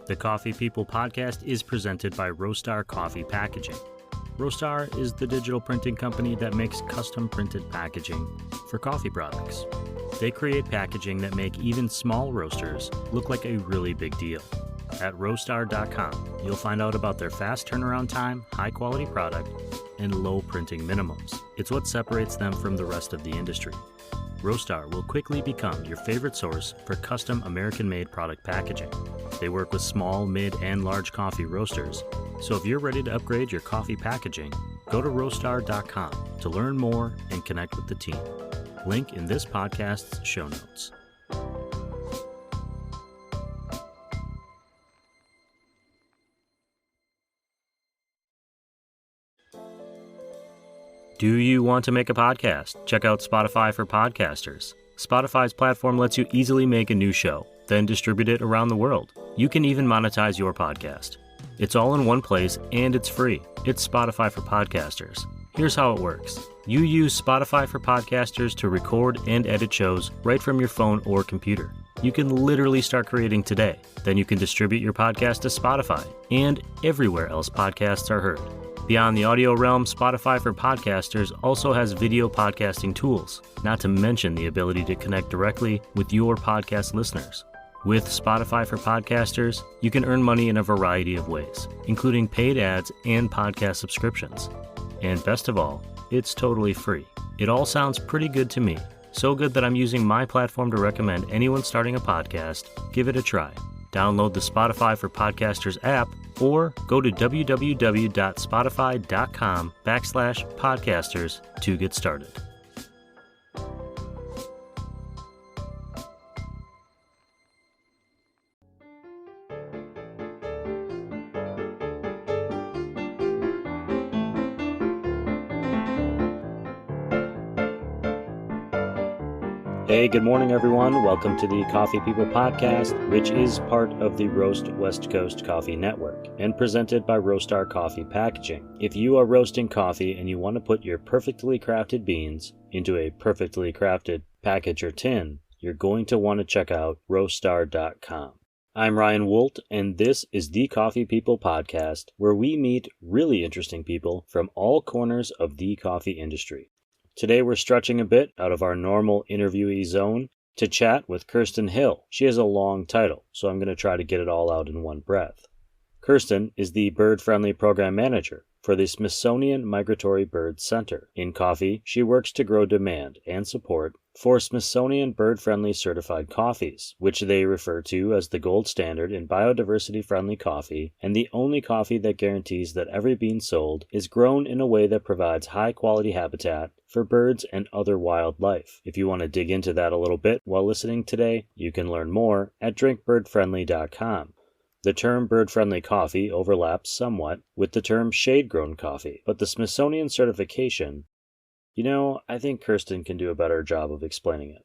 The Coffee People podcast is presented by Roastery Coffee Packaging. Roastery is the digital printing company that makes custom printed packaging for coffee products. They create packaging that make even small roasters look like a really big deal. At roastery.com, you'll find out about their fast turnaround time, high-quality product, and low printing minimums. It's what separates them from the rest of the industry. Roastery will quickly become your favorite source for custom American-made product packaging. They work with small, mid, and large coffee roasters, so if you're ready to upgrade your coffee packaging, go to roastery.com to learn more and connect with the team. Link in this podcast's show notes. Do you want to make a podcast? Check out Spotify for Podcasters. Spotify's platform lets you easily make a new show, then distribute it around the world. You can even monetize your podcast. It's all in one place and it's free. It's Spotify for Podcasters. Here's how it works. You use Spotify for Podcasters to record and edit shows right from your phone or computer. You can literally start creating today. Then you can distribute your podcast to Spotify and everywhere else podcasts are heard. Beyond the audio realm, Spotify for Podcasters also has video podcasting tools, not to mention the ability to connect directly with your podcast listeners. With Spotify for Podcasters, you can earn money in a variety of ways, including paid ads and podcast subscriptions. And best of all, it's totally free. It all sounds pretty good to me. So good that I'm using my platform to recommend anyone starting a podcast, give it a try. Download the Spotify for Podcasters app or go to www.spotify.com/podcasters to get started. Hey, good morning, everyone. Welcome to the Coffee People podcast, which is part of the Roast West Coast Coffee Network and presented by Roastery Coffee Packaging. If you are roasting coffee and you want to put your perfectly crafted beans into a perfectly crafted package or tin, you're going to want to check out roastery.com. I'm Ryan Woldt, and this is the Coffee People podcast, where we meet really interesting people from all corners of the coffee industry. Today we're stretching a bit out of our normal interviewee zone to chat with Kirstin Hill. She has a long title, so I'm going to try to get it all out in one breath. Kirstin is the Bird Friendly Program Manager for the Smithsonian Migratory Bird Center. In coffee, she works to grow demand and support for Smithsonian Bird Friendly certified coffees, which they refer to as the gold standard in biodiversity-friendly coffee and the only coffee that guarantees that every bean sold is grown in a way that provides high-quality habitat for birds and other wildlife. If you want to dig into that a little bit while listening today, you can learn more at drinkbirdfriendly.com. The term bird-friendly coffee overlaps somewhat with the term shade-grown coffee, but the Smithsonian certification, I think Kirstin can do a better job of explaining it.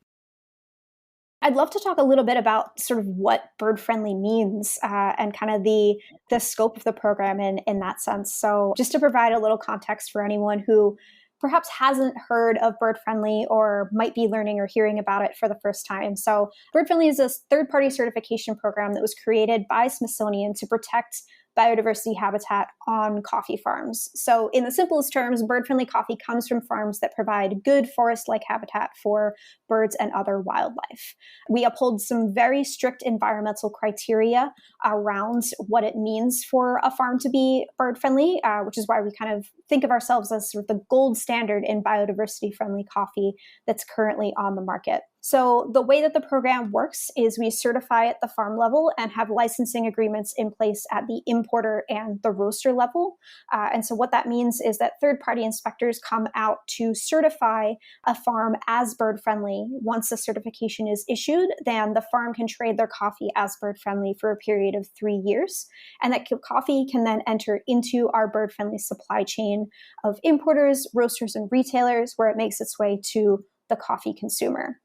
I'd love to talk a little bit about sort of what bird-friendly means and kind of the scope of the program in that sense. So just to provide a little context for anyone who perhaps hasn't heard of Bird Friendly or might be learning or hearing about it for the first time. So Bird Friendly is a third-party certification program that was created by Smithsonian to protect biodiversity habitat on coffee farms. So in the simplest terms, bird-friendly coffee comes from farms that provide good forest-like habitat for birds and other wildlife. We uphold some very strict environmental criteria around what it means for a farm to be bird-friendly, which is why we kind of think of ourselves as sort of the gold standard in biodiversity-friendly coffee that's currently on the market. So the way that the program works is we certify at the farm level and have licensing agreements in place at the importer and the roaster level. And so what that means is that third-party inspectors come out to certify a farm as bird-friendly. Once the certification is issued, then the farm can trade their coffee as bird-friendly for a period of 3 years. And that coffee can then enter into our bird-friendly supply chain of importers, roasters, and retailers, where it makes its way to the coffee consumer.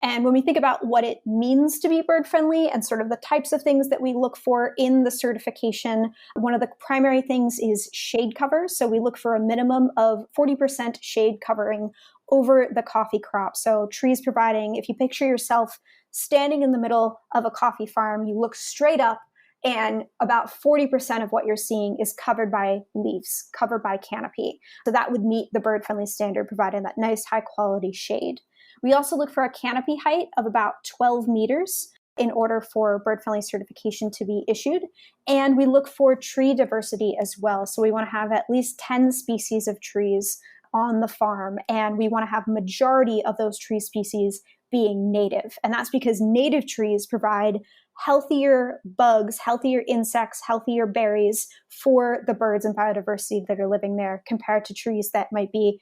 And when we think about what it means to be bird friendly and sort of the types of things that we look for in the certification, one of the primary things is shade cover. So we look for a minimum of 40% shade covering over the coffee crop. So trees providing, if you picture yourself standing in the middle of a coffee farm, you look straight up And about 40% of what you're seeing is covered by leaves, covered by canopy. So that would meet the bird friendly standard, providing that nice high quality shade. We also look for a canopy height of about 12 meters in order for bird friendly certification to be issued. And we look for tree diversity as well. So we want to have at least 10 species of trees on the farm. And we want to have majority of those tree species being native. And that's because native trees provide healthier bugs, healthier insects, healthier berries for the birds and biodiversity that are living there compared to trees that might be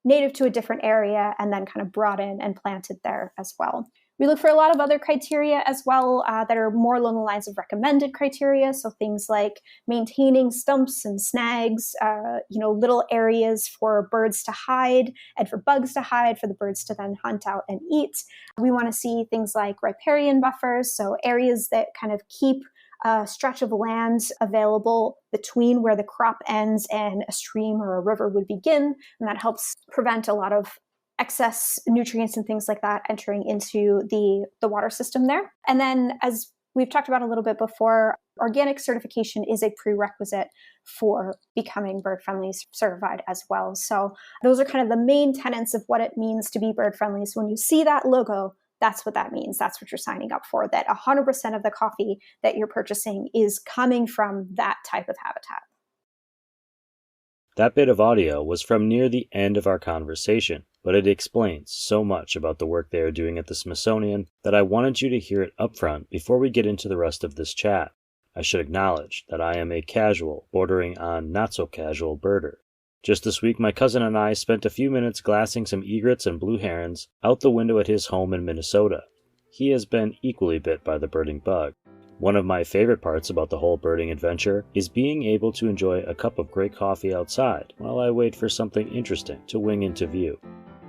native to a different area and then kind of brought in and planted there as well. We look for a lot of other criteria as well that are more along the lines of recommended criteria. So things like maintaining stumps and snags, little areas for birds to hide and for bugs to hide, for the birds to then hunt out and eat. We want to see things like riparian buffers, so areas that kind of keep a stretch of land available between where the crop ends and a stream or a river would begin. And that helps prevent a lot of excess nutrients and things like that entering into the water system there. And then, as we've talked about a little bit before, organic certification is a prerequisite for becoming bird friendly certified as well. So those are kind of the main tenets of what it means to be bird friendly. So when you see that logo, that's what that means. That's what you're signing up for, that 100% of the coffee that you're purchasing is coming from that type of habitat. That bit of audio was from near the end of our conversation, but it explains so much about the work they are doing at the Smithsonian that I wanted you to hear it up front before we get into the rest of this chat. I should acknowledge that I am a casual, bordering on not-so-casual birder. Just this week, my cousin and I spent a few minutes glassing some egrets and blue herons out the window at his home in Minnesota. He has been equally bit by the birding bug. One of my favorite parts about the whole birding adventure is being able to enjoy a cup of great coffee outside while I wait for something interesting to wing into view.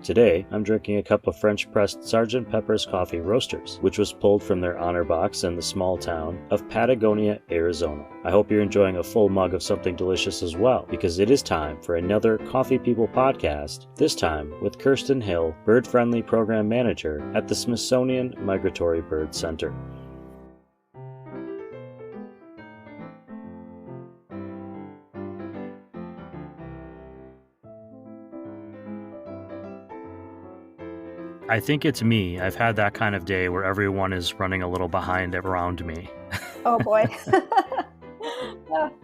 Today, I'm drinking a cup of French-pressed Sgt. Pepper's Coffee Roasters, which was pulled from their honor box in the small town of Patagonia, Arizona. I hope you're enjoying a full mug of something delicious as well, because it is time for another Coffee People podcast, this time with Kirstin Hill, Bird Friendly Program Manager at the Smithsonian Migratory Bird Center. I think it's me. I've had that kind of day where everyone is running a little behind around me. Oh, boy.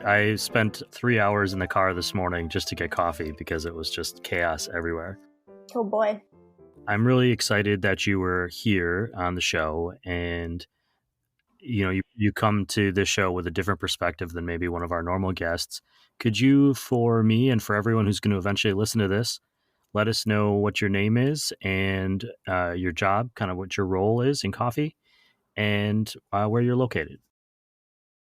I spent 3 hours in the car this morning just to get coffee because it was just chaos everywhere. Oh, boy. I'm really excited that you were here on the show, and you come to this show with a different perspective than maybe one of our normal guests. Could you, for me and for everyone who's going to eventually listen to this, let us know what your name is and your job, kind of what your role is in coffee, and where you're located?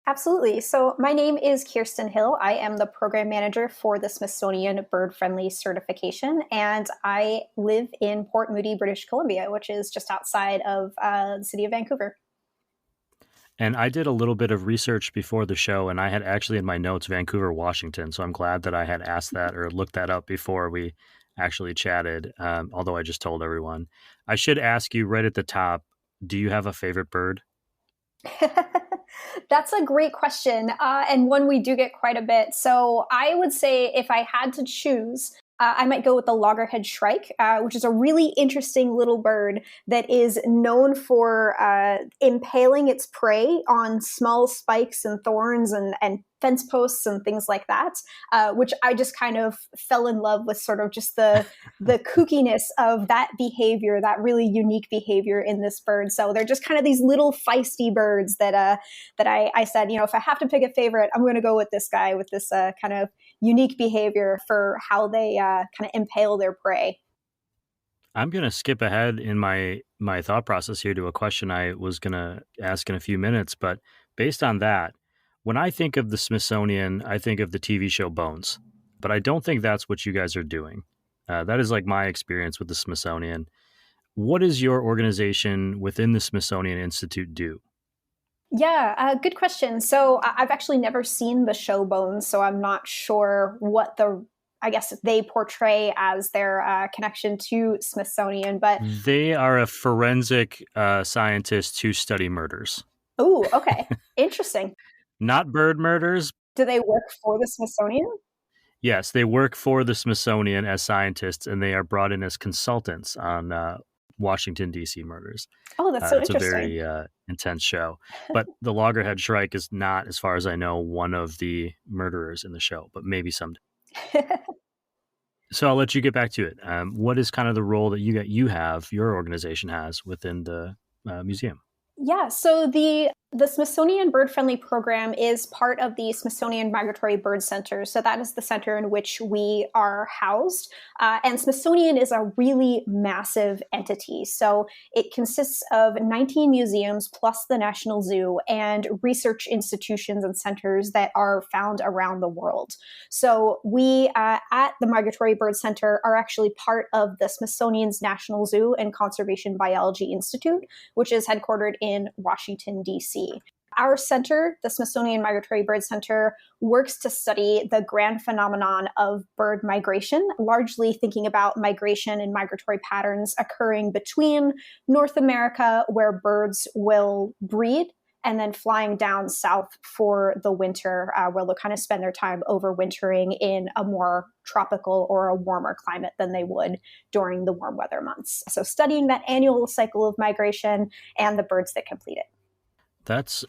Absolutely. So my name is Kirstin Hill. I am the program manager for the Smithsonian Bird Friendly certification, and I live in Port Moody, British Columbia, which is just outside of the city of Vancouver. And I did a little bit of research before the show, and I had actually in my notes Vancouver, Washington. So I'm glad that I had asked that or looked that up before we actually chatted, although I just told everyone. I should ask you right at the top, do you have a favorite bird? That's a great question, and one we do get quite a bit. So I would say if I had to choose, I might go with the loggerhead shrike, which is a really interesting little bird that is known for impaling its prey on small spikes and thorns and fence posts and things like that, which I just kind of fell in love with, sort of just the kookiness of that behavior, that really unique behavior in this bird. So they're just kind of these little feisty birds that I said, if I have to pick a favorite, I'm going to go with this guy with this kind of unique behavior for how they kind of impale their prey. I'm going to skip ahead in my thought process here to a question I was going to ask in a few minutes, but based on that, when I think of the Smithsonian, I think of the TV show Bones, but I don't think that's what you guys are doing. That is like my experience with the Smithsonian. What does your organization within the Smithsonian Institute do? Yeah, good question. So I've actually never seen the show Bones, so I'm not sure what I guess they portray as their connection to Smithsonian, but they are a forensic scientist who study murders. Oh, okay. Interesting. Not bird murders. Do they work for the Smithsonian? Yes, they work for the Smithsonian as scientists, and they are brought in as consultants on Washington, D.C. murders. Oh, that's so It's a interesting. very intense show. But the Loggerhead Shrike is not, as far as I know, one of the murderers in the show, but maybe someday. So I'll let you get back to it. What is kind of the role that your organization has within the museum? Yeah, so the Smithsonian Bird Friendly program is part of the Smithsonian Migratory Bird Center. So that is the center in which we are housed. And Smithsonian is a really massive entity. So it consists of 19 museums plus the National Zoo and research institutions and centers that are found around the world. So we at the Migratory Bird Center are actually part of the Smithsonian's National Zoo and Conservation Biology Institute, which is headquartered in Washington, D.C. Our center, the Smithsonian Migratory Bird Center, works to study the grand phenomenon of bird migration, largely thinking about migration and migratory patterns occurring between North America, where birds will breed, and then flying down south for the winter, where they'll kind of spend their time overwintering in a more tropical or a warmer climate than they would during the warm weather months. So studying that annual cycle of migration and the birds that complete it. That's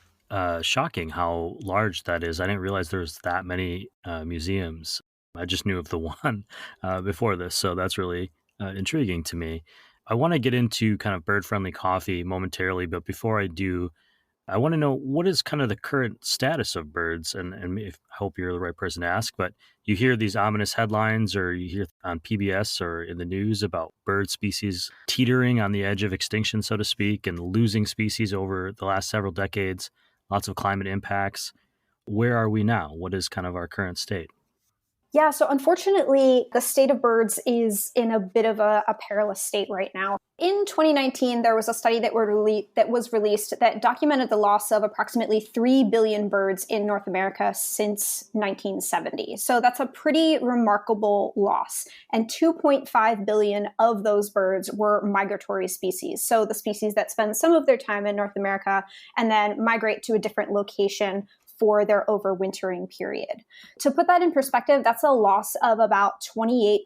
shocking how large that is. I didn't realize there was that many museums. I just knew of the one before this, so that's really intriguing to me. I want to get into kind of bird-friendly coffee momentarily, but before I do, I want to know what is kind of the current status of birds, and I hope you're the right person to ask, but you hear these ominous headlines or you hear on PBS or in the news about bird species teetering on the edge of extinction, so to speak, and losing species over the last several decades, lots of climate impacts. Where are we now? What is kind of our current state? Yeah, so unfortunately, the state of birds is in a bit of a perilous state right now. In 2019, there was a study that was released that documented the loss of approximately 3 billion birds in North America since 1970. So that's a pretty remarkable loss. And 2.5 billion of those birds were migratory species. So the species that spend some of their time in North America and then migrate to a different location for their overwintering period. To put that in perspective, that's a loss of about 28%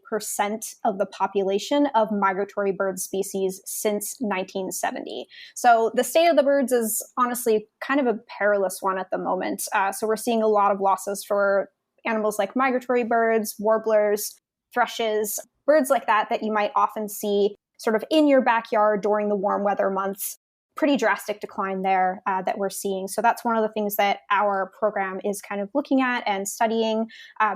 of the population of migratory bird species since 1970. So the state of the birds is honestly kind of a perilous one at the moment. So we're seeing a lot of losses for animals like migratory birds, warblers, thrushes, birds like that you might often see sort of in your backyard during the warm weather months. Pretty drastic decline there that we're seeing. So that's one of the things that our program is kind of looking at and studying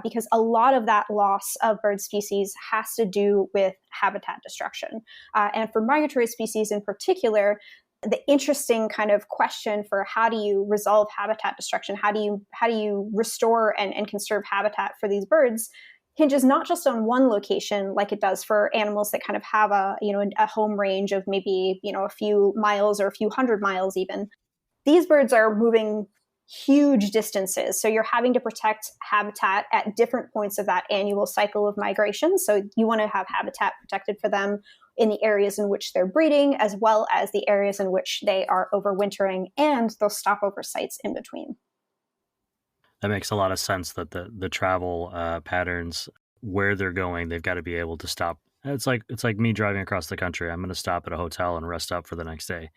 because a lot of that loss of bird species has to do with habitat destruction. And for migratory species in particular, the interesting kind of question for how do you resolve habitat destruction, how do you restore and conserve habitat for these birds hinges not just on one location like it does for animals that kind of have a home range of maybe a few miles or a few hundred miles even. These birds are moving huge distances, so you're having to protect habitat at different points of that annual cycle of migration. So you want to have habitat protected for them in the areas in which they're breeding, as well as the areas in which they are overwintering and those stopover sites in between. That makes a lot of sense that the travel patterns, where they're going, they've got to be able to stop. It's like me driving across the country. I'm going to stop at a hotel and rest up for the next day,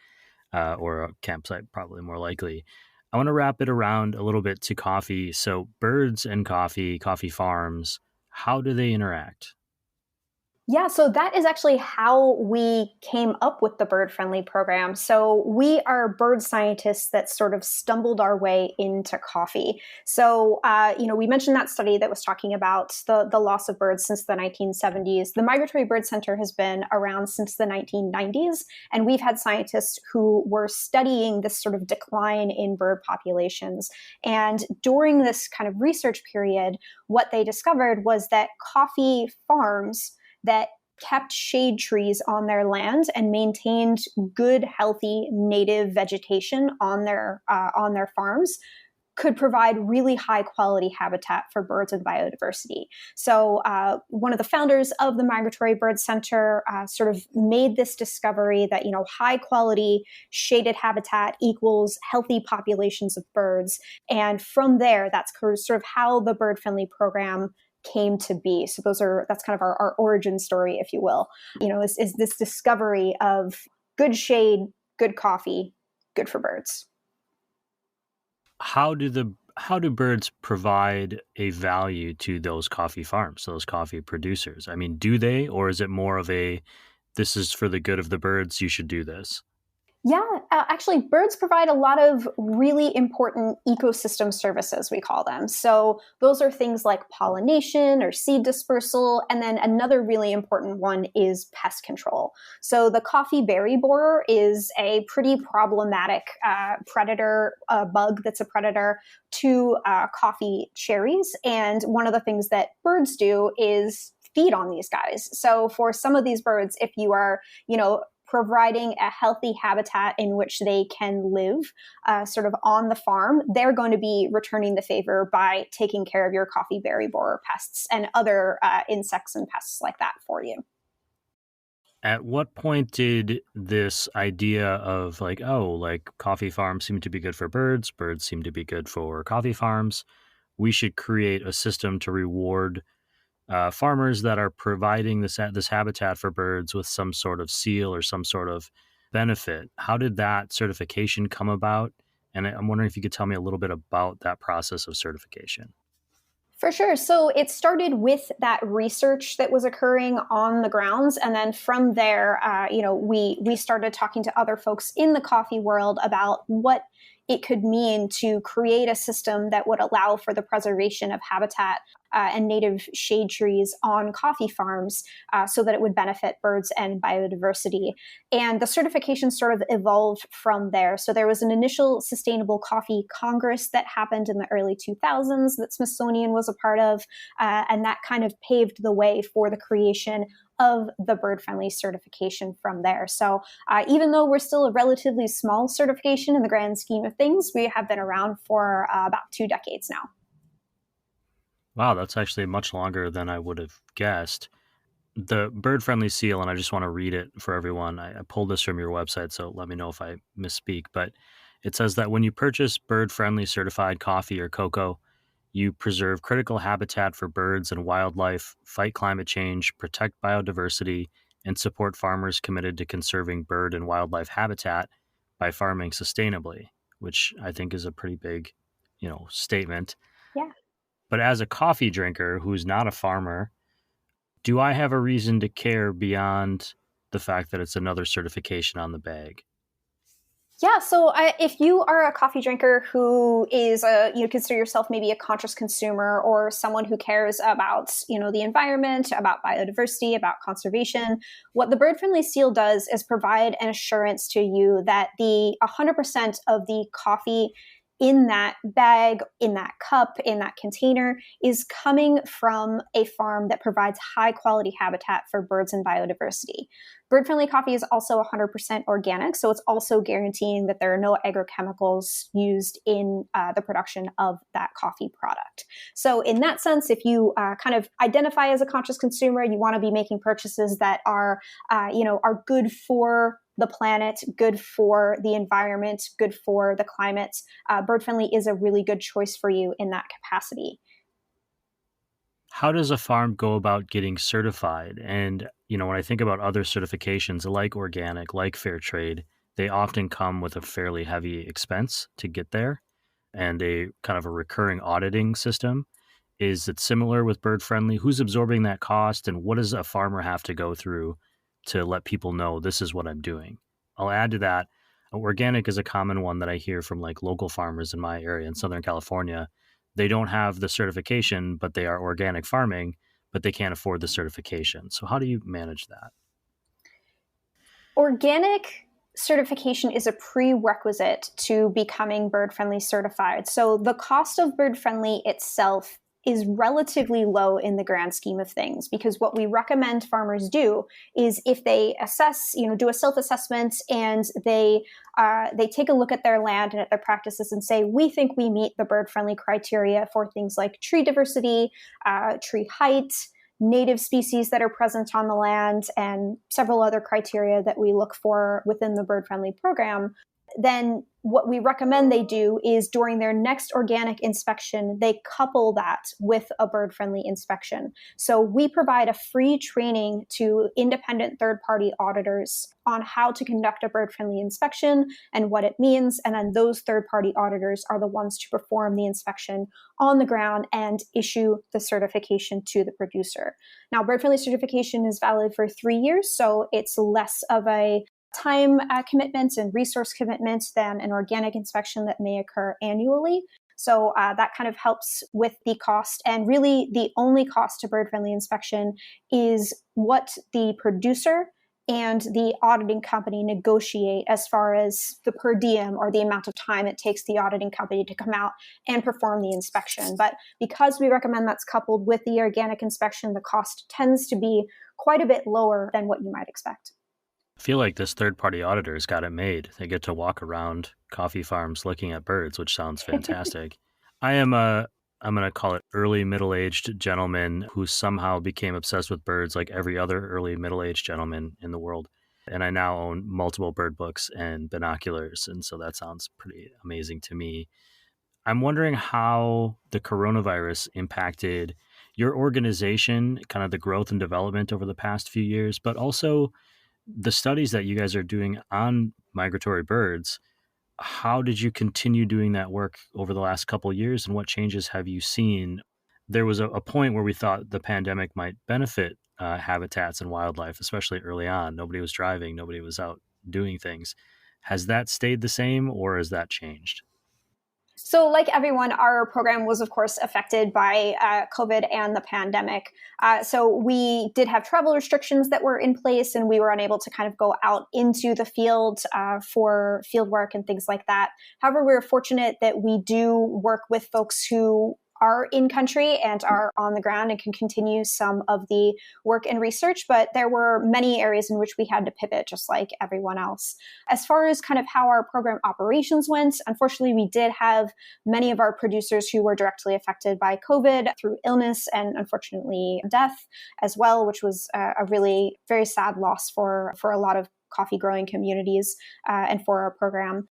or a campsite, probably more likely. I want to wrap it around a little bit to coffee. So birds and coffee farms, how do they interact? Yeah, so that is actually how we came up with the Bird Friendly program. So we are bird scientists that sort of stumbled our way into coffee. So, we mentioned that study that was talking about the loss of birds since the 1970s. The Migratory Bird Center has been around since the 1990s, and we've had scientists who were studying this sort of decline in bird populations. And during this kind of research period, what they discovered was that coffee farms that kept shade trees on their land and maintained good, healthy native vegetation on their farms could provide really high quality habitat for birds and biodiversity. So one of the founders of the Migratory Bird Center sort of made this discovery that, high quality shaded habitat equals healthy populations of birds. And from there, that's sort of how the Bird Friendly program came to be. So that's kind of our origin story, if you will, is this discovery of good shade, good coffee, good for birds. How do birds provide a value to those coffee farms, those coffee producers? I mean, do they, or is it more of this is for the good of the birds, you should do this? Yeah, actually, birds provide a lot of really important ecosystem services, we call them. So those are things like pollination or seed dispersal. And then another really important one is pest control. So the coffee berry borer is a pretty problematic predator, bug that's a predator to coffee cherries. And one of the things that birds do is feed on these guys. So for some of these birds, if you are, providing a healthy habitat in which they can live sort of on the farm, they're going to be returning the favor by taking care of your coffee berry borer pests and other insects and pests like that for you. At what point did this idea of coffee farms seem to be good for birds, birds seem to be good for coffee farms, we should create a system to reward farmers that are providing this habitat for birds with some sort of seal or some sort of benefit? How did that certification come about? And I'm wondering if you could tell me a little bit about that process of certification. For sure. So it started with that research that was occurring on the grounds. And then from there, we started talking to other folks in the coffee world about what it could mean to create a system that would allow for the preservation of habitat and native shade trees on coffee farms so that it would benefit birds and biodiversity. And the certification sort of evolved from there. So there was an initial Sustainable Coffee Congress that happened in the early 2000s that Smithsonian was a part of, and that kind of paved the way for the creation of the Bird Friendly certification from there. So even though we're still a relatively small certification in the grand scheme of things, we have been around for about 2 decades now. Wow, that's actually much longer than I would have guessed. The Bird Friendly seal, and I just want to read it for everyone. I pulled this from your website, so let me know if I misspeak. But it says that when you purchase Bird Friendly certified coffee or cocoa, you preserve critical habitat for birds and wildlife, fight climate change, protect biodiversity, and support farmers committed to conserving bird and wildlife habitat by farming sustainably, which I think is a pretty big, statement. Yeah. But as a coffee drinker who's not a farmer, do I have a reason to care beyond the fact that it's another certification on the bag? Yeah, so if you are a coffee drinker who is you consider yourself maybe a conscious consumer or someone who cares about the environment, about biodiversity, about conservation, what the Bird Friendly seal does is provide an assurance to you that the 100% of the coffee in that bag, in that cup, in that container is coming from a farm that provides high quality habitat for birds and biodiversity. Bird Friendly coffee is also 100% organic, so it's also guaranteeing that there are no agrochemicals used in the production of that coffee product. So in that sense, if you kind of identify as a conscious consumer, you want to be making purchases that are good for the planet, good for the environment, good for the climate, Bird Friendly is a really good choice for you in that capacity. How does a farm go about getting certified? And, when I think about other certifications like organic, like fair trade, they often come with a fairly heavy expense to get there and a kind of a recurring auditing system. Is it similar with Bird Friendly? Who's absorbing that cost, and what does a farmer have to go through to let people know this is what I'm doing? I'll add to that, organic is a common one that I hear from local farmers in my area in Southern California. They don't have the certification, but they are organic farming, but they can't afford the certification. So how do you manage that? Organic certification is a prerequisite to becoming Bird Friendly certified. So the cost of Bird Friendly itself is relatively low in the grand scheme of things, because what we recommend farmers do is if they assess, do a self-assessment, and they take a look at their land and at their practices and say, we think we meet the bird-friendly criteria for things like tree diversity, tree height, native species that are present on the land, and several other criteria that we look for within the bird-friendly program. Then what we recommend they do is during their next organic inspection, they couple that with a bird-friendly inspection. So we provide a free training to independent third-party auditors on how to conduct a bird-friendly inspection and what it means. And then those third-party auditors are the ones to perform the inspection on the ground and issue the certification to the producer. Now, bird-friendly certification is valid for 3 years, so it's less of a time commitment and resource commitment than an organic inspection that may occur annually. So that kind of helps with the cost. And really, the only cost to bird-friendly inspection is what the producer and the auditing company negotiate as far as the per diem, or the amount of time it takes the auditing company to come out and perform the inspection. But because we recommend that's coupled with the organic inspection, the cost tends to be quite a bit lower than what you might expect. I feel like this third-party auditor's got it made. They get to walk around coffee farms looking at birds, which sounds fantastic. I'm going to call it early middle-aged gentleman who somehow became obsessed with birds like every other early middle-aged gentleman in the world. And I now own multiple bird books and binoculars, and so that sounds pretty amazing to me. I'm wondering how the coronavirus impacted your organization, kind of the growth and development over the past few years, but also the studies that you guys are doing on migratory birds. How did you continue doing that work over the last couple of years, and what changes have you seen? There was a point where we thought the pandemic might benefit habitats and wildlife, especially early on. Nobody was driving, nobody was out doing things. Has that stayed the same, or has that changed? So like everyone, our program was, of course, affected by COVID and the pandemic. So we did have travel restrictions that were in place, and we were unable to kind of go out into the field for field work and things like that. However, we're fortunate that we do work with folks who are in country and are on the ground and can continue some of the work and research, but there were many areas in which we had to pivot just like everyone else. As far as kind of how our program operations went, unfortunately, we did have many of our producers who were directly affected by COVID through illness and unfortunately death as well, which was a really very sad loss for a lot of coffee growing communities and for our program.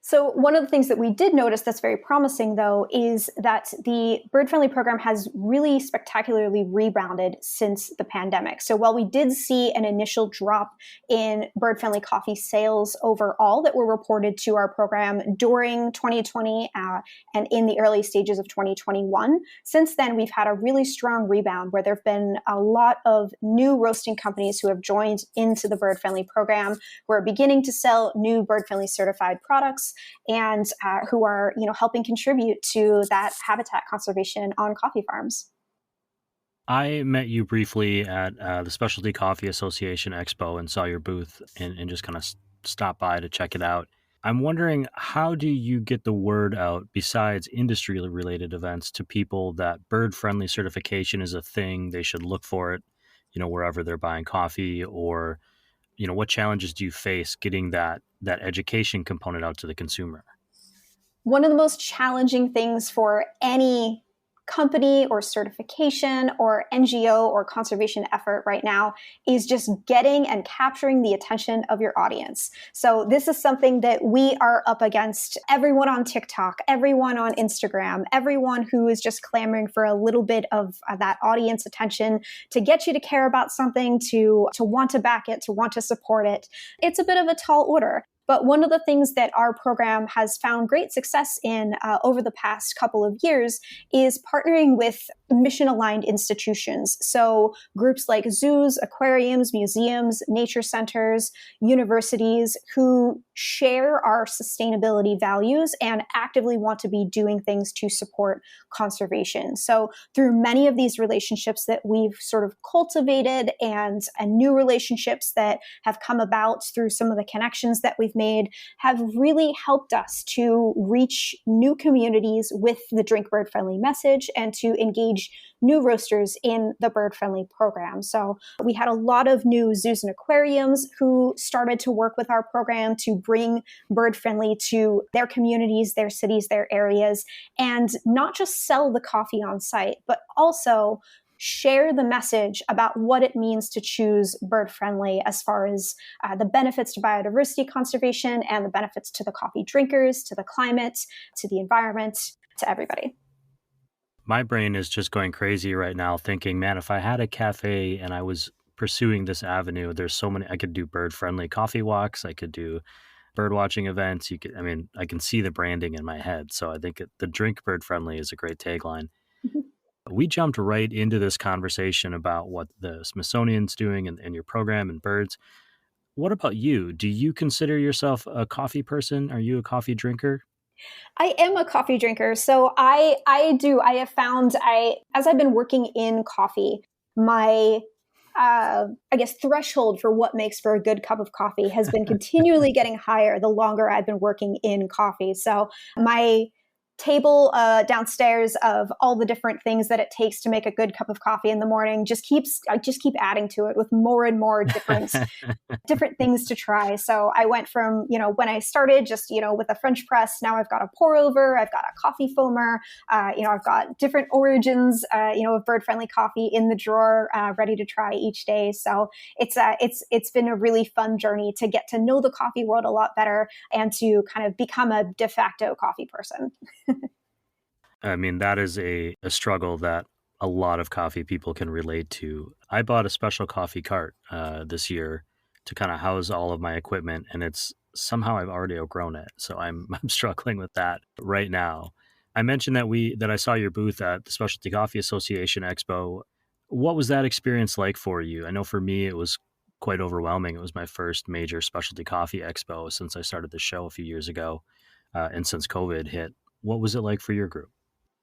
So one of the things that we did notice that's very promising, though, is that the Bird Friendly program has really spectacularly rebounded since the pandemic. So while we did see an initial drop in Bird Friendly coffee sales overall that were reported to our program during 2020 and in the early stages of 2021, since then we've had a really strong rebound where there have been a lot of new roasting companies who have joined into the Bird Friendly program, who are beginning to sell new Bird Friendly certified products, and who are, helping contribute to that habitat conservation on coffee farms. I met you briefly at the Specialty Coffee Association Expo and saw your booth and just kind of stopped by to check it out. I'm wondering, how do you get the word out besides industry-related events to people that bird-friendly certification is a thing, they should look for it, wherever they're buying coffee, or what challenges do you face getting that education component out to the consumer? One of the most challenging things for any company or certification or NGO or conservation effort right now is just getting and capturing the attention of your audience. So this is something that we are up against. Everyone on TikTok, everyone on Instagram, everyone who is just clamoring for a little bit of that audience attention to get you to care about something, to want to back it, to want to support it. It's a bit of a tall order. But one of the things that our program has found great success in over the past couple of years is partnering with mission-aligned institutions. So groups like zoos, aquariums, museums, nature centers, universities who share our sustainability values and actively want to be doing things to support conservation. So through many of these relationships that we've sort of cultivated and new relationships that have come about through some of the connections that we've made have really helped us to reach new communities with the Drink Bird Friendly message and to engage new roasters in the Bird Friendly program. So we had a lot of new zoos and aquariums who started to work with our program to bring Bird Friendly to their communities, their cities, their areas, and not just sell the coffee on site, but also share the message about what it means to choose bird friendly as far as the benefits to biodiversity conservation and the benefits to the coffee drinkers, to the climate, to the environment, to everybody. My brain is just going crazy right now thinking, man, if I had a cafe and I was pursuing this avenue, there's so many, I could do bird friendly coffee walks. I could do bird watching events. I can see the branding in my head. So I think the Drink Bird Friendly is a great tagline. Mhm. We jumped right into this conversation about what the Smithsonian's doing and your program and birds. What about you? Do you consider yourself a coffee person? Are you a coffee drinker? I am a coffee drinker. So I have found as I've been working in coffee, my I guess threshold for what makes for a good cup of coffee has been continually getting higher the longer I've been working in coffee. So my table downstairs of all the different things that it takes to make a good cup of coffee in the morning I just keep adding to it with more and more different things to try. So I went from, when I started just, with a French press, now I've got a pour over, I've got a coffee foamer, I've got different origins, of bird friendly coffee in the drawer, ready to try each day. So it's been a really fun journey to get to know the coffee world a lot better and to kind of become a de facto coffee person. I mean, that is a struggle that a lot of coffee people can relate to. I bought a special coffee cart this year to kind of house all of my equipment, and it's somehow I've already outgrown it. So I'm I'm struggling with that right now. I mentioned that I saw your booth at the Specialty Coffee Association Expo. What was that experience like for you? I know for me it was quite overwhelming. It was my first major specialty coffee expo since I started the show a few years ago, and since COVID hit. What was it like for your group?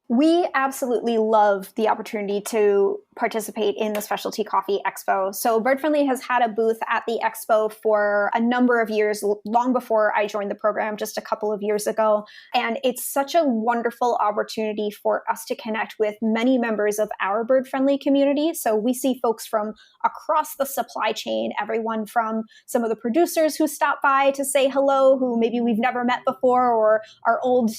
We absolutely love the opportunity to participate in the Specialty Coffee Expo. So Bird Friendly has had a booth at the Expo for a number of years, long before I joined the program just a couple of years ago. And it's such a wonderful opportunity for us to connect with many members of our Bird Friendly community. So we see folks from across the supply chain, everyone from some of the producers who stop by to say hello, who maybe we've never met before, or our old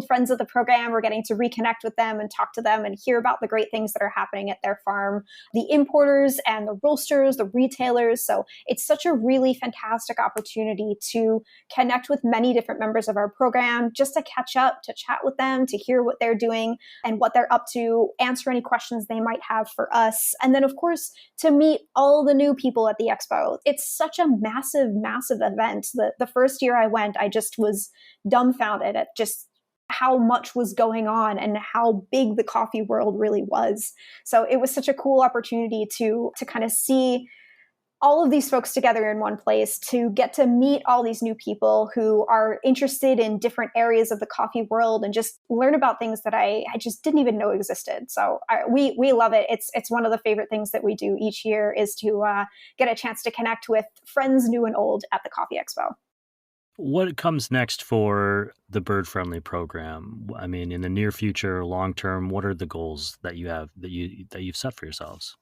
friends of the program. We're getting to reconnect with them and talk to them and hear about the great things that are happening at their farm, the importers and the roasters, the retailers. So it's such a really fantastic opportunity to connect with many different members of our program, just to catch up, to chat with them, to hear what they're doing and what they're up to, answer any questions they might have for us. And then, of course, to meet all the new people at the expo. It's such a massive, massive event. The first year I went, I just was dumbfounded at just how much was going on and how big the coffee world really was. So it was such a cool opportunity to kind of see all of these folks together in one place, to get to meet all these new people who are interested in different areas of the coffee world and just learn about things that I just didn't even know existed. So we love it. It's one of the favorite things that we do each year is to get a chance to connect with friends new and old at the Coffee Expo. What comes next for the Bird Friendly program? I mean, in the near future, long term, what are the goals that you have that you've set for yourselves?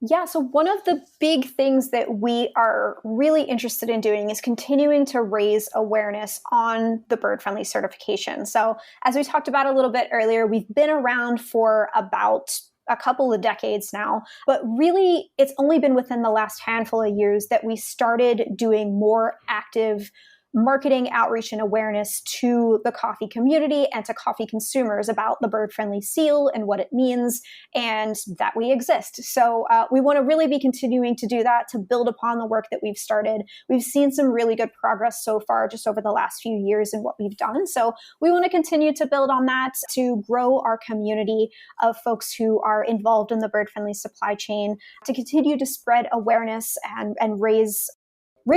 Yeah, so one of the big things that we are really interested in doing is continuing to raise awareness on the bird friendly certification. So as we talked about a little bit earlier, we've been around for about a couple of decades now, but really it's only been within the last handful of years that we started doing more active marketing, outreach, and awareness to the coffee community and to coffee consumers about the bird friendly seal and what it means and that we exist. So we want to really be continuing to do that, to build upon the work that we've started. We've seen some really good progress so far just over the last few years in what we've done. So we want to continue to build on that, to grow our community of folks who are involved in the bird friendly supply chain, to continue to spread awareness and raise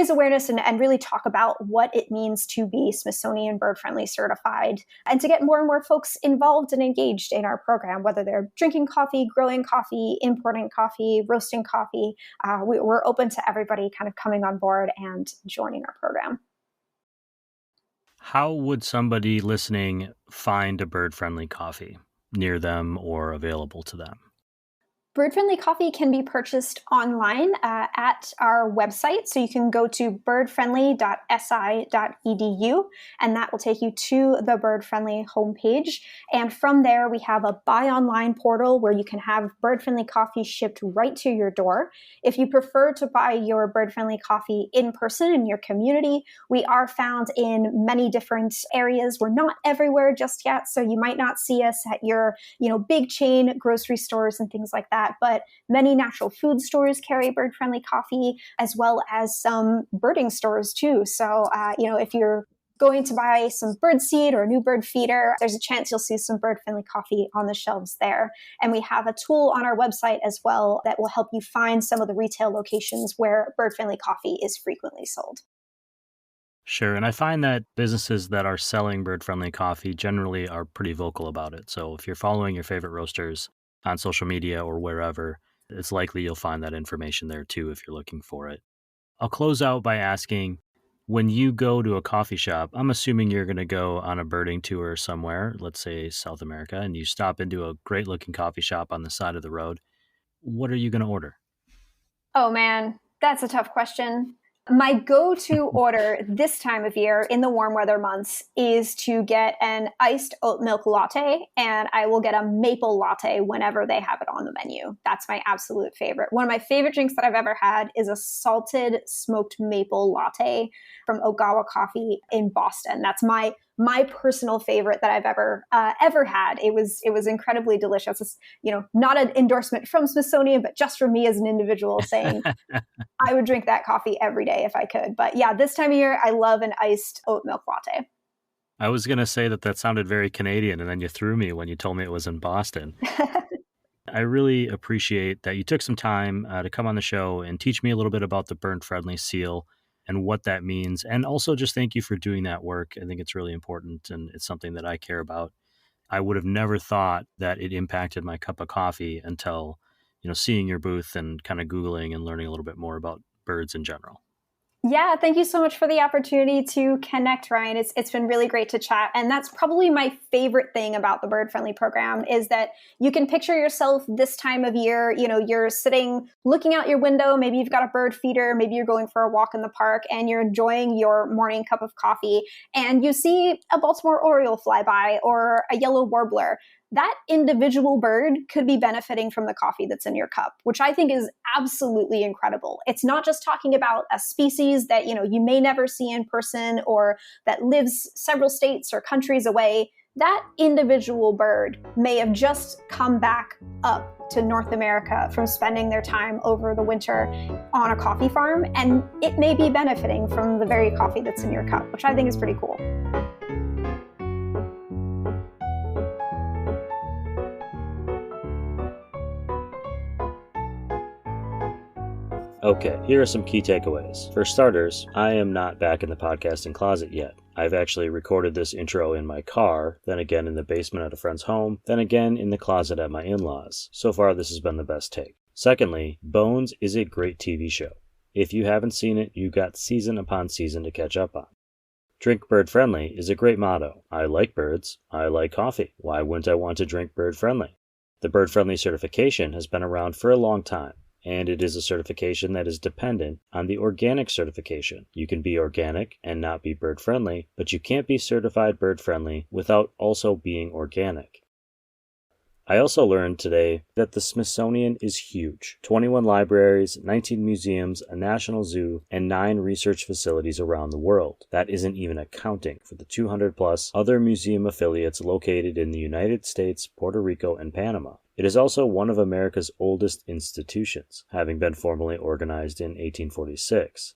awareness and really talk about what it means to be Smithsonian Bird Friendly certified, and to get more and more folks involved and engaged in our program, whether they're drinking coffee, growing coffee, importing coffee, roasting coffee. We're open to everybody kind of coming on board and joining our program. How would somebody listening find a bird-friendly coffee near them or available to them? Bird Friendly coffee can be purchased online at our website. So you can go to birdfriendly.si.edu, and that will take you to the Bird Friendly homepage. And from there, we have a buy online portal where you can have Bird Friendly coffee shipped right to your door. If you prefer to buy your Bird Friendly coffee in person in your community, we are found in many different areas. We're not everywhere just yet, so you might not see us at your, big chain grocery stores and things like that. But many natural food stores carry bird-friendly coffee, as well as some birding stores too. So, if you're going to buy some bird seed or a new bird feeder, there's a chance you'll see some bird-friendly coffee on the shelves there. And we have a tool on our website as well that will help you find some of the retail locations where bird-friendly coffee is frequently sold. Sure. And I find that businesses that are selling bird-friendly coffee generally are pretty vocal about it. So if you're following your favorite roasters on social media or wherever, it's likely you'll find that information there too if you're looking for it. I'll close out by asking, when you go to a coffee shop, I'm assuming you're going to go on a birding tour somewhere, let's say South America, and you stop into a great looking coffee shop on the side of the road. What are you going to order? Oh man, that's a tough question. My go-to order this time of year in the warm weather months is to get an iced oat milk latte, and I will get a maple latte whenever they have it on the menu. That's my absolute favorite. One of my favorite drinks that I've ever had is a salted smoked maple latte from Ogawa Coffee in Boston. That's my personal favorite that I've ever had. It was incredibly delicious. It's, not an endorsement from Smithsonian, but just for me as an individual saying I would drink that coffee every day if I could. But yeah, this time of year, I love an iced oat milk latte. I was going to say that sounded very Canadian, and then you threw me when you told me it was in Boston. I really appreciate that you took some time to come on the show and teach me a little bit about the bird friendly seal and what that means. And also just thank you for doing that work. I think it's really important, and it's something that I care about. I would have never thought that it impacted my cup of coffee until, seeing your booth and kind of Googling and learning a little bit more about birds in general. Yeah, thank you so much for the opportunity to connect, Ryan. It's been really great to chat. And that's probably my favorite thing about the Bird Friendly program is that you can picture yourself this time of year, you're sitting, looking out your window, maybe you've got a bird feeder, maybe you're going for a walk in the park and you're enjoying your morning cup of coffee and you see a Baltimore Oriole fly by or a yellow warbler. That individual bird could be benefiting from the coffee that's in your cup, which I think is absolutely incredible. It's not just talking about a species that, you may never see in person or that lives several states or countries away. That individual bird may have just come back up to North America from spending their time over the winter on a coffee farm, and it may be benefiting from the very coffee that's in your cup, which I think is pretty cool. Okay, here are some key takeaways. For starters, I am not back in the podcasting closet yet. I've actually recorded this intro in my car, then again in the basement at a friend's home, then again in the closet at my in-laws. So far, this has been the best take. Secondly, Bones is a great TV show. If you haven't seen it, you've got season upon season to catch up on. Drink Bird Friendly is a great motto. I like birds. I like coffee. Why wouldn't I want to drink Bird Friendly? The Bird Friendly certification has been around for a long time, and it is a certification that is dependent on the organic certification. You can be organic and not be bird friendly, but you can't be certified bird friendly without also being organic. I also learned today that the Smithsonian is huge. 21 libraries, 19 museums, a national zoo, and 9 research facilities around the world. That isn't even accounting for the 200 plus other museum affiliates located in the United States, Puerto Rico, and Panama. It is also one of America's oldest institutions, having been formally organized in 1846.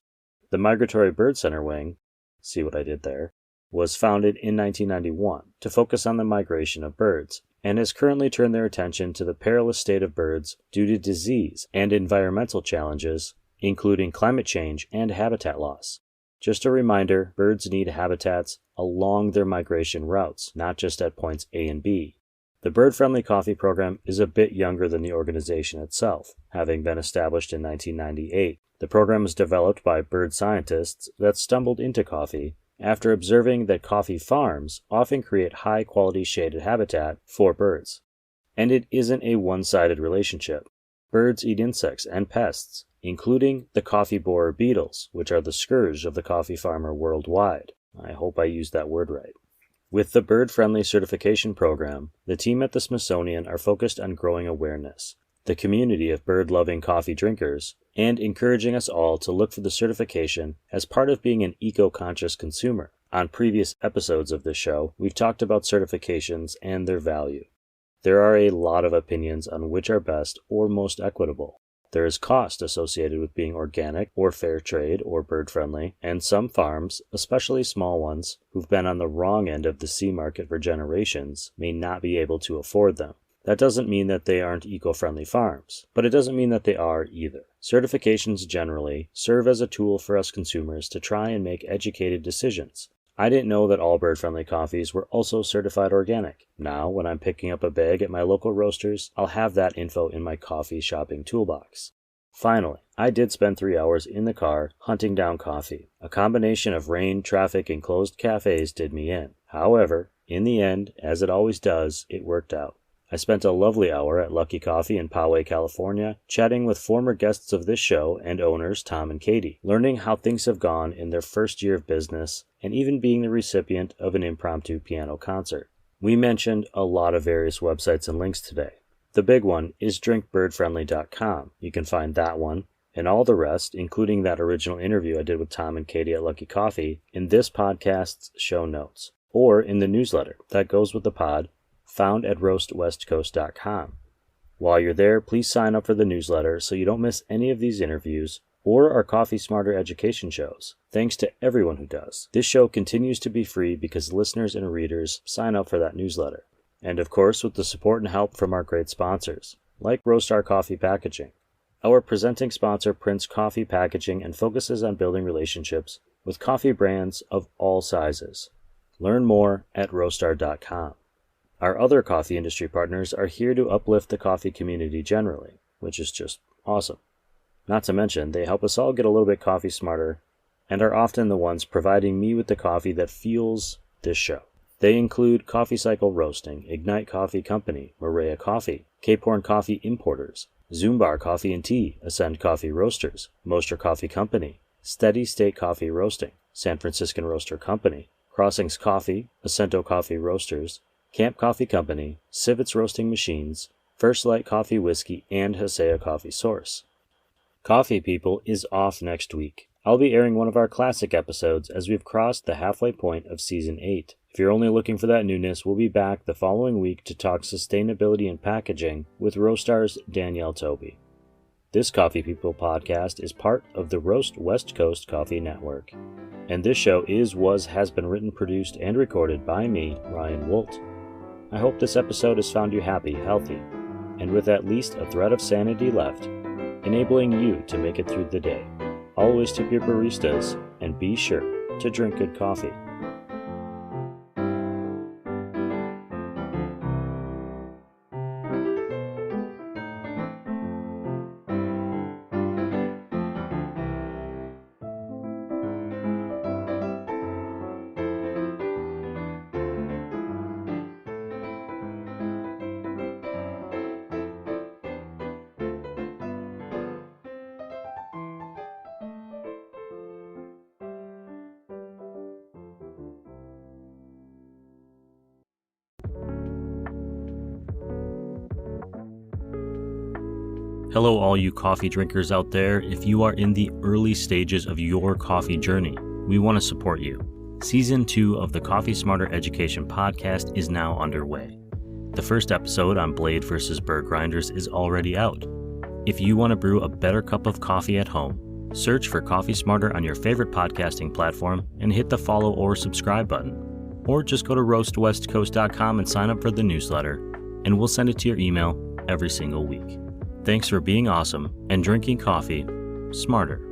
The Migratory Bird Center wing, see what I did there, was founded in 1991 to focus on the migration of birds, and has currently turned their attention to the perilous state of birds due to disease and environmental challenges, including climate change and habitat loss. Just a reminder, birds need habitats along their migration routes, not just at points A and B. The Bird Friendly Coffee program is a bit younger than the organization itself, having been established in 1998. The program was developed by bird scientists that stumbled into coffee after observing that coffee farms often create high-quality shaded habitat for birds. And it isn't a one-sided relationship. Birds eat insects and pests, including the coffee borer beetles, which are the scourge of the coffee farmer worldwide. I hope I used that word right. With the Bird Friendly Certification Program, the team at the Smithsonian are focused on growing awareness, the community of bird-loving coffee drinkers, and encouraging us all to look for the certification as part of being an eco-conscious consumer. On previous episodes of this show, we've talked about certifications and their value. There are a lot of opinions on which are best or most equitable. There is cost associated with being organic or fair trade or bird-friendly, and some farms, especially small ones, who've been on the wrong end of the sea market for generations, may not be able to afford them. That doesn't mean that they aren't eco-friendly farms, but it doesn't mean that they are either. Certifications generally serve as a tool for us consumers to try and make educated decisions. I didn't know that all bird-friendly coffees were also certified organic. Now, when I'm picking up a bag at my local roasters, I'll have that info in my coffee shopping toolbox. Finally, I did spend 3 hours in the car hunting down coffee. A combination of rain, traffic, and closed cafes did me in. However, in the end, as it always does, it worked out. I spent a lovely hour at Lucky Coffee in Poway, California, chatting with former guests of this show and owners Tom and Katie, learning how things have gone in their first year of business, and even being the recipient of an impromptu piano concert. We mentioned a lot of various websites and links today. The big one is drinkbirdfriendly.com. You can find that one and all the rest, including that original interview I did with Tom and Katie at Lucky Coffee, in this podcast's show notes, or in the newsletter that goes with the pod, found at roastwestcoast.com. While you're there, please sign up for the newsletter so you don't miss any of these interviews or our Coffee Smarter education shows. Thanks to everyone who does. This show continues to be free because listeners and readers sign up for that newsletter. And of course, with the support and help from our great sponsors, like Roastar Coffee Packaging. Our presenting sponsor prints coffee packaging and focuses on building relationships with coffee brands of all sizes. Learn more at roastar.com. Our other coffee industry partners are here to uplift the coffee community generally, which is just awesome. Not to mention, they help us all get a little bit coffee smarter and are often the ones providing me with the coffee that fuels this show. They include Coffee Cycle Roasting, Ignite Coffee Company, Maria Coffee, Cape Horn Coffee Importers, Zumbar Coffee and Tea, Ascend Coffee Roasters, Moster Coffee Company, Steady State Coffee Roasting, San Franciscan Roaster Company, Crossings Coffee, Acento Coffee Roasters, Camp Coffee Company, Civets Roasting Machines, First Light Coffee Whiskey, and Hasea Coffee Source. Coffee People is off next week. I'll be airing one of our classic episodes as we've crossed the halfway point of Season 8. If you're only looking for that newness, we'll be back the following week to talk sustainability and packaging with Roastar's Danielle Toby. This Coffee People podcast is part of the Roast West Coast Coffee Network. And this show has been written, produced, and recorded by me, Ryan Woldt. I hope this episode has found you happy, healthy, and with at least a thread of sanity left, enabling you to make it through the day. Always tip your baristas, and be sure to drink good coffee. Hello, all you coffee drinkers out there. If you are in the early stages of your coffee journey, we want to support you. Season 2 of the Coffee Smarter Education podcast is now underway. The first episode on blade versus burr grinders is already out. If you want to brew a better cup of coffee at home, search for Coffee Smarter on your favorite podcasting platform and hit the follow or subscribe button. Or just go to roastwestcoast.com and sign up for the newsletter, and we'll send it to your email every single week. Thanks for being awesome and drinking coffee smarter.